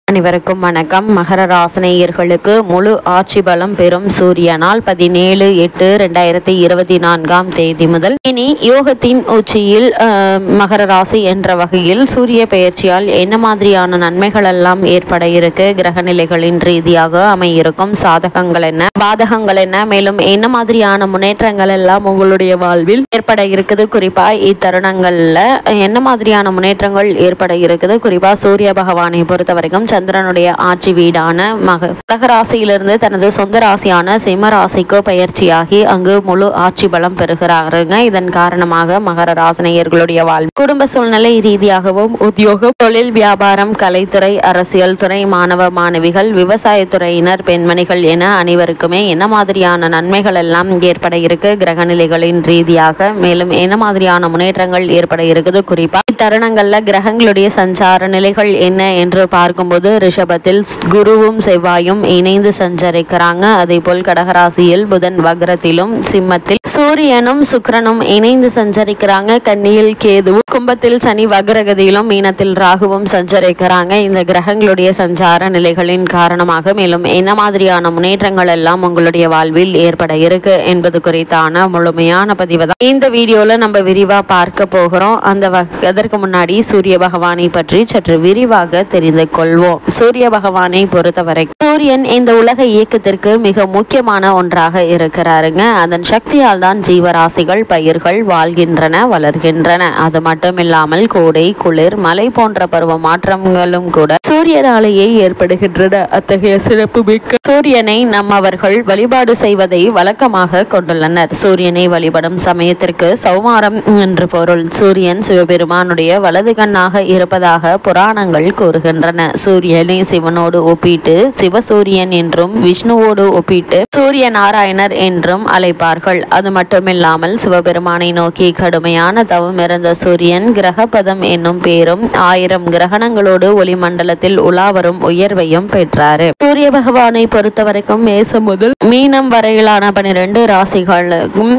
அனைவருக்கும் வணக்கம். மகர ராசினியர்களுக்கு முழு ஆட்சி பலம் பெறும் சூரியனால் 17/8/2024 முதல் இனி யோகத்தின் உச்சியில் மகர ராசி என்ற வகையில் சூரிய பெயர்ச்சியால் என்ன மாதிரியான நன்மைகள் எல்லாம் ஏற்பட இருக்கு, கிரக நிலைகளின் ரீதியாக அமையிருக்கும் சாதகங்கள் என்ன, பாதகங்கள் என்ன, மேலும் என்ன மாதிரியான முன்னேற்றங்கள் எல்லாம் உங்களுடைய வாழ்வில் ஏற்பட இருக்குது, குறிப்பா இத்தருணங்கள்ல என்ன மாதிரியான முன்னேற்றங்கள் ஏற்பட இருக்குது, குறிப்பா சூரிய பகவானை பொறுத்த வரைக்கும் சந்திரனுடைய ஆட்சி வீடான மகர ராசியிலிருந்து தனது சொந்த ராசியான சிம்ம ராசிக்கு பயிற்சியாகி அங்கு முழு ஆட்சி பலம் பெறுகிறாருங்க. இதன் காரணமாக மகர ராசினியர்களுடைய வாழ்வு குடும்ப சூழ்நிலை ரீதியாகவும் உத்தியோகம், தொழில், வியாபாரம், கலைத்துறை, அரசியல் துறை, மாணவ மாணவிகள், விவசாயத்துறையினர், பெண்மணிகள் என அனைவருக்குமே என்ன மாதிரியான நன்மைகள் எல்லாம் ஏற்பட இருக்கு, கிரக நிலைகளின் ரீதியாக மேலும் என்ன மாதிரியான முன்னேற்றங்கள் ஏற்பட இருக்குது, குறிப்பா இத்தருணங்கள்ல கிரகங்களுடைய சஞ்சார நிலைகள் என்ன என்று பார்க்கும்போது ரிஷபத்தில் குருவும் செவ்வாயும் இணைந்து சஞ்சரிக்கிறாங்க. அதே போல் கடகராசியில் புதன் வக்ரத்திலும், சிம்மத்தில் சூரியனும் சுக்கிரனும் இணைந்து சஞ்சரிக்கிறாங்க. கன்னியில் கேதுவும், கும்பத்தில் சனி வக்ரகதியிலும், மீனத்தில் ராகுவும் சஞ்சரிக்கிறாங்க. இந்த கிரகங்களுடைய சஞ்சார நிலைகளின் காரணமாக மேலும் என்ன மாதிரியான முன்னேற்றங்கள் எல்லாம் உங்களுடைய வாழ்வில் ஏற்பட இருக்கு என்பது குறித்தான முழுமையான பதிவு தான் இந்த வீடியோல நம்ம விரிவா பார்க்க போகிறோம். அதற்கு முன்னாடி சூரிய பகவானை பற்றி சற்று விரிவாக தெரிந்து கொள்வோம். சூரிய பகவானை பொறுத்தவரை சூரியன் இந்த உலக இயக்கத்திற்கு மிக முக்கியமான ஒன்றாக இருக்கிறாருங்க. அதன் சக்தியால் தான் ஜீவராசிகள், பயிர்கள் வாழ்கின்றன, வளர்கின்றன. அது மட்டும் இல்லாமல் கோடை, குளிர், மழை போன்ற பருவ மாற்றங்களும் கூட சூரியனாலேயே ஏற்படுகின்றன. அத்தகைய சிறப்பு மிக்க சூரியனை நம்மவர்கள் வழிபாடு செய்வதை வழக்கமாக கொண்டுள்ளனர். சூரியனை வழிபடும் சமயத்திற்கு சௌமாரம் என்று பொருள். சூரியன் சிவபெருமானுடைய வலது கண்ணாக இருப்பதாக புராணங்கள் கூறுகின்றன. சூரியனை சிவனோடு ஒப்பிட்டு சிவசூரியன் என்றும், விஷ்ணுவோடு ஒப்பிட்டு சூரிய நாராயணர் என்றும் அழைப்பார்கள். அது மட்டுமில்லாமல் சிவபெருமானை நோக்கி கடுமையான தவம் இருந்த சூரியன் கிரகபதம் என்னும் பேரும் 1000 கிரகணங்களோடு ஒளிமண்டலத்தில் உலாவரும் உயர்வையும் பெற்றாரு. சூரிய பகவானை பொறுத்தவரைக்கும் மேசம் முதல் மீனம் வரையிலான 12 ராசிகளுக்கும்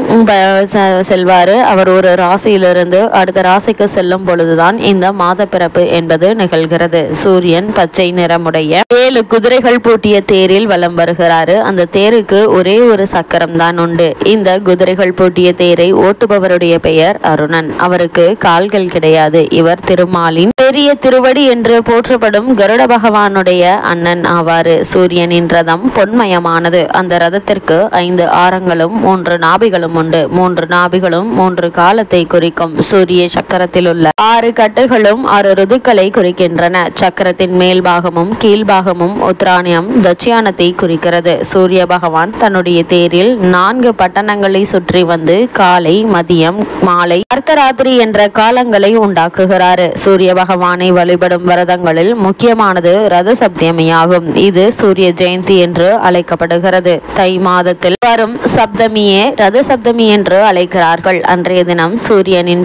செல்வாரு. அவர் ஒரு ராசியிலிருந்து அடுத்த ராசிக்கு செல்லும் பொழுதுதான் இந்த மாத பிறப்பு என்பது நிகழ்கிறது. சூரியன் பச்சை நிறமுடைய 7 குதிரைகள் பூட்டிய தேரில் வலம் வருகிறாரு. அந்த தேருக்கு ஒரே ஒரு சக்கரம் தான் உண்டு. இந்த குதிரைகள் பூட்டிய தேரை ஓட்டுபவருடைய பெயர் அருணன். அவருக்கு கால்கள் கிடையாது. இவர் திருமாலின் பெரிய திருவடி என்று போற்றப்படும் கருட பகவானுடைய அண்ணன் ஆவாரு. சூரியனின் ரதம் பொன்மயமானது. அந்த ரதத்திற்கு 5 ஆரங்களும் 3 நாபிகளும் உண்டு. 3 நாபிகளும் 3 காலத்தை குறிக்கும். சூரிய சக்கரத்தில் உள்ள 6 கட்டுகளும் 6 ருதுக்களை குறிக்கின்றன. சக்கரத்தின் மேல் பாகமும் கீழ்பாகமும் உத்ராணியம், தட்சியானத்தை குறிக்கிறது. சூரிய பகவான் தன்னுடைய தேரில் 4 பட்டணங்களை சுற்றி வந்து காலை, மதியம், மாலை, அர்த்தராத்திரி என்ற காலங்களை உண்டாக்குகிறாரு. சூரிய பகவானை வழிபடும் விரதங்களில் முக்கியமானது ரத சப்தமியாகும். இது சூரிய ஜெயந்தி என்று அழைக்கப்படுகிறது. தை மாதத்தில் வரும் சப்தமியே ரத சப்தமி என்று அழைக்கிறார்கள். அன்றைய தினம் சூரியனின்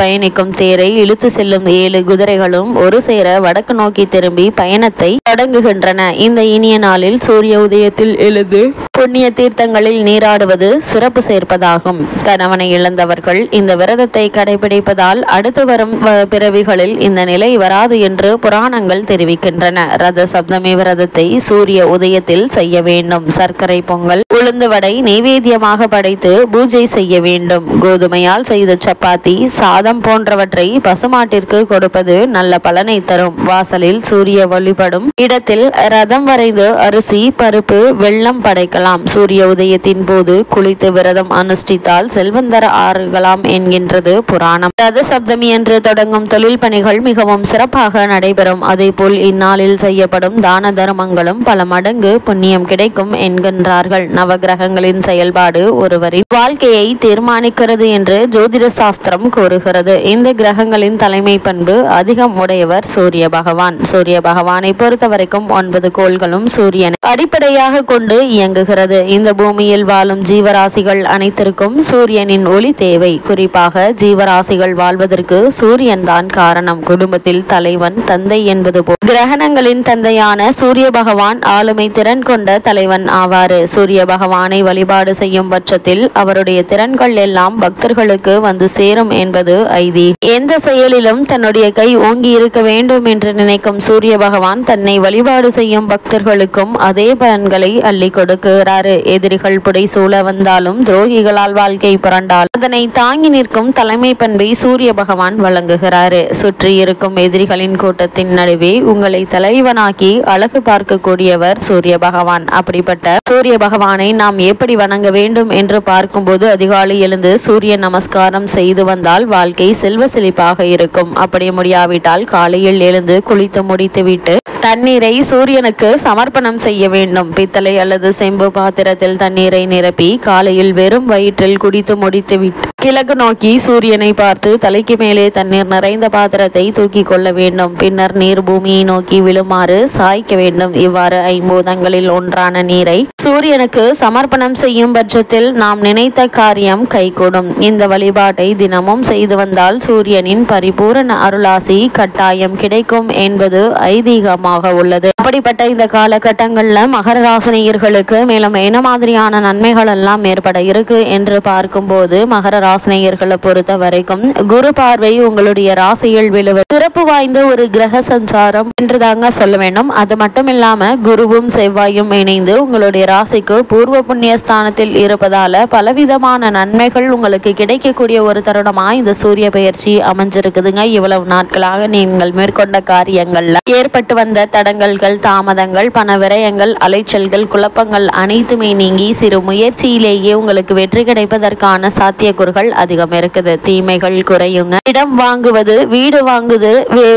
பயணிக்கும் தேரை இழுத்து செல்லும் 7 குதிரைகளும் ஒரு சேர வடக்கு நோக்கி திரும்பி பயணத்தை தொடங்குகின்றன. இந்த இனிய நாளில் சூரிய உதயத்தில் எழுந்து புண்ணிய தீர்த்தங்களில் நீராடுவது சிறப்பு சேர்ப்பதாகும். கணவனை இழந்தவர்கள் இந்த விரதத்தை கடைபிடிப்பதால் அடுத்து வரும் பிறவிகளில் இந்த நிலை வராது என்று புராணங்கள் தெரிவிக்கின்றன. ரத சப்தமி விரதத்தை சூரிய உதயத்தில் செய்ய வேண்டும். சர்க்கரை பொங்கல், உளுந்து வடை நைவேத்தியமாக படைத்து பூஜை செய்ய வேண்டும். கோதுமையால் செய்த சப்பாத்தி, சாதம் போன்றவற்றை பசுமாட்டிற்கு கொடுப்பது நல்ல பலனை தரும். வாசலில் சூரிய வழிபடும் இடத்தில் ரதம் வரைந்து அரிசி, பருப்பு, வெள்ளம் படைக்கலாம். சூரிய உதயத்தின் போது குளித்து விரதம் அனுஷ்டித்தால் செல்வந்தர் ஆறுகலாம் என்கின்றது புராணம். ரத சப்தமி என்று தொடங்கும் தொழில் பணிகள் மிகவும் சிறப்பாக நடைபெறும். அதே போல் இந்நாளில் செய்யப்படும் தான தர்மங்களும் பல மடங்கு புண்ணியம் கிடைக்கும் என்கின்றார்கள். நவகிரகங்களின் செயல்பாடு ஒருவரின் வாழ்க்கையை தீர்மானிக்கிறது என்று ஜோதிட சாஸ்திரம் கூறுகிறது. இந்த கிரகங்களின் தலைமை பண்பு அதிகம் உடையவர் சூரிய பகவான். சூரிய பகவானை பொறுத்த வரைக்கும் 9 கோள்களும் சூரியனை அடிப்படையாக கொண்டு இயங்குகிறது. வருகிறது. இந்த பூமியில் வாழும் ஜீவராசிகள் அனைத்திற்கும் சூரியனின் ஒளி தேவை. குறிப்பாக ஜீவராசிகள் வாழ்வதற்கு சூரியன் தான் காரணம். குடும்பத்தில் தலைவன் தந்தை என்பது போல் கிரகணங்களின் தந்தையான சூரிய பகவான் ஆளுமை திறன் கொண்ட தலைவன் ஆவாறு. சூரிய பகவானை வழிபாடு செய்யும் பட்சத்தில் அவருடைய திறன்கள் எல்லாம் பக்தர்களுக்கு வந்து சேரும் என்பது ஐதீகம். எந்த செயலிலும் தன்னுடைய கை ஓங்கி இருக்க வேண்டும் என்று நினைக்கும் சூரிய பகவான் தன்னை வழிபாடு செய்யும் பக்தர்களுக்கும் அதே பலன்களை அள்ளி கொடுக்கிறாரு. எதிரிகள் புடை சூழ வந்தாலும் துரோகிகளால் வாழ்க்கை புரண்டால் அதனை தாங்கி நிற்கும் தலைமை பண்பை சூரிய பகவான் வழங்குகிறாரு. சுற்றி இருக்கும் எதிரிகளின் கூட்டத்தின் நடுவே உங்களை தலைவனாக்கி அழகு பார்க்கக்கூடியவர் சூரிய பகவான். அப்படிப்பட்ட சூரிய பகவானை நாம் எப்படி வணங்க வேண்டும் என்று பார்க்கும்போது அதிகாலை எழுந்து சூரிய நமஸ்காரம் செய்து வந்தால் வாழ்க்கை செல்வ செழிப்பாக இருக்கும். அப்படி முடியாவிட்டால் காலையில் எழுந்து குளித்து முடித்துவிட்டு தண்ணீரை சூரியனுக்கு சமர்ப்பணம் செய்ய வேண்டும். பித்தளை அல்லது செம்பு பாத்திரத்தில் தண்ணீரை நிரப்பி காலையில் வெறும் வயிற்றில் குடித்து முடித்துவிட்டு கிழக்கு நோக்கி சூரியனை பார்த்து தலைக்கு மேலே தண்ணீர் நிறைந்த பாத்திரத்தை தூக்கி கொள்ள வேண்டும். பின்னர் நீர் பூமியை நோக்கி விழுமாறு சாய்க்க வேண்டும். இவ்வாறு ஐம்பூதங்களில் ஒன்றான நீரை சூரியனுக்கு சமர்ப்பணம் செய்யும் பட்சத்தில் நாம் நினைத்த காரியம் கைகூடும். இந்த வழிபாட்டை தினமும் செய்து வந்தால் சூரியனின் பரிபூரண அருளாசி கட்டாயம் கிடைக்கும் என்பது ஐதீகமாக உள்ளது. அப்படிப்பட்ட இந்த காலகட்டங்கள்ல மகர ராசினியர்களுக்கு மேலும் என்ன மாதிரியான நன்மைகள் எல்லாம் ஏற்பட இருக்கு என்று பார்க்கும்போது மகர ராசினியர்களை பொறுத்த வரைக்கும் குரு பார்வை உங்களுடைய ராசியில் விழுவது சிறப்பு வாய்ந்த ஒரு கிரக சஞ்சாரம் என்று தாங்க சொல்ல வேண்டும். அது மட்டும் இல்லாம குருவும் செவ்வாயும் இணைந்து உங்களுடைய ராசிக்கு பூர்வ புண்ணிய ஸ்தானத்தில் இருப்பதால பலவிதமான நன்மைகள் உங்களுக்கு கிடைக்கக்கூடிய ஒரு தருணமா இந்த சூரிய பெயர்ச்சி அமைஞ்சிருக்குதுங்க. இவ்வளவு நாட்களாக நீங்கள் மேற்கொண்ட காரியங்கள்ல ஏற்பட்டு வந்த தடங்கல்கள், தாமதங்கள், பண விரயங்கள், அலைச்சல்கள், குழப்பங்கள் அனைத்துமே நீங்கி சிறு முயற்சியிலேயே உங்களுக்கு வெற்றி கிடைப்பதற்கான சாத்தியக்கூறுகள் அதிகம் இருக்குது. தீமைகள் குறையுங்க. இடம் வாங்குவது, வீடு வாங்குவது,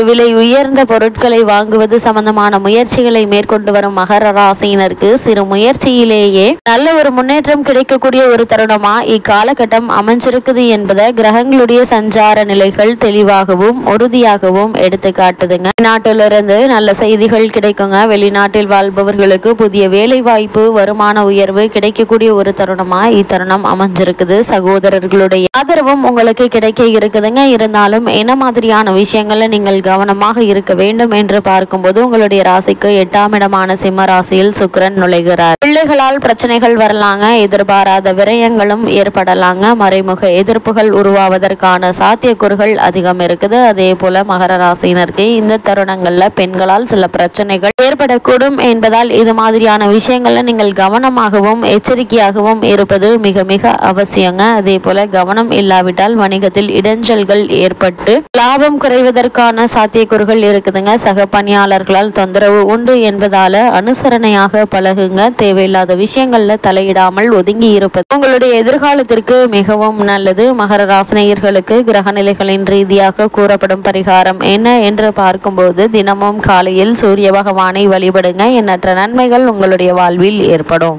விலை உயர்ந்த பொருட்களை வாங்குவது சம்பந்தமான முயற்சிகளை மேற்கொண்டு வரும் மகர ராசியினருக்கு சிறு முயற்சியிலேயே நல்ல ஒரு முன்னேற்றம் கிடைக்கக்கூடிய ஒரு தருணமா இக்காலகட்டம் அமைஞ்சிருக்குது என்பதை கிரகங்களுடைய சஞ்சார நிலைகள் தெளிவாகவும் உறுதியாகவும் எடுத்து காட்டுதுங்க. நாட்டிலிருந்து நல்ல செய்திகள் கிடைக்குங்க. வெளிநாட்டில் வாழ்பவர்களுக்கு புதிய வேலை வாய்ப்பு, வருமான உயர்வு கிடைக்கக்கூடிய ஒரு தருணமா இத்தருணம் அமைஞ்சிருக்குது. சகோதரர்களுடைய ஆதரவும் உங்களுக்கு கிடைக்க இருக்குதுங்க. இருந்தாலும் என்ன மாதிரியான விஷயங்கள்ல நீங்கள் கவனமாக இருக்க வேண்டும் என்று பார்க்கும்போது உங்களுடைய ராசிக்கு 8ஆம் இடமான சிம்ம ராசியில் சுக்கிரன் நுழைகிறார். பிள்ளைகளால் பிரச்சனைகள் வரலாங்க. எதிர்பாராத விரயங்களும் ஏற்படலாங்க. மறைமுக எதிர்ப்புகள் உருவாவதற்கான சாத்தியக்கூறுகள் அதிகம் இருக்குது. அதே போல மகர ராசியினருக்கு இந்த தருணங்கள்ல பெண்களால் சில பிரச்சனைகள் ஏற்படக்கூடும் என்பதால் இது மாதிரியான விஷயங்கள்ல நீங்கள் கவனமாகவும் எச்சரிக்கையாகவும் இருப்பது மிக மிக அவசியங்க. அதே போல கவனம் இல்லாவிட்டால் வணிகத்தில் இடைஞ்சல்கள் ஏற்பட்டு லாபம் குறைவதற்கான சாத்தியக்கூறுகள் இருக்குதுங்க. சக பணியாளர்களால் தொந்தரவு உண்டு என்பதால அனுசரணையாக பழகுங்க. தேவையில்லாத விஷயங்கள்ல தலையிடாமல் ஒதுங்கி இருப்பது உங்களுடைய எதிர்காலத்திற்கு மிகவும் நல்லது. மகர ராசினியர்களுக்கு கிரக நிலைகளின் ரீதியாக கூறப்படும் பரிகாரம் என்ன என்று பார்க்கும்போது தினமும் காலையில் சூரிய பகவானை வழிபடுங்க. எண்ணற்ற நன்மைகள் உங்களுடைய வாழ்வில் ஏற்படும்.